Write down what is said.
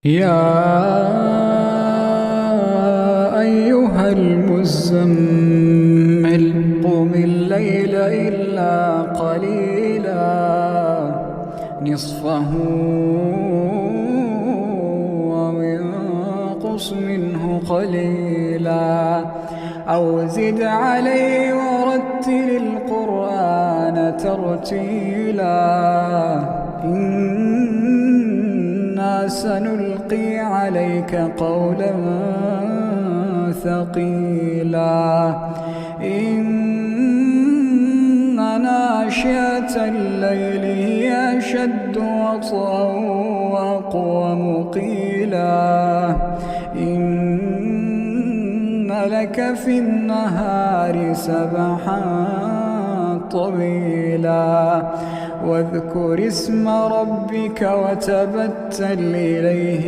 يا أيها المزمل قم الليل إلا قليلا نصفه وانقص منه قليلا أو زد عليه ورتل القرآن ترتيلا إنا سنلقي عليك قولا ثقيلا إن ناشئة الليل هي أشد وطئا وأقوم قيلا إن لك في النهار سبحا طويلا واذكر اسم ربك وتبتل إليه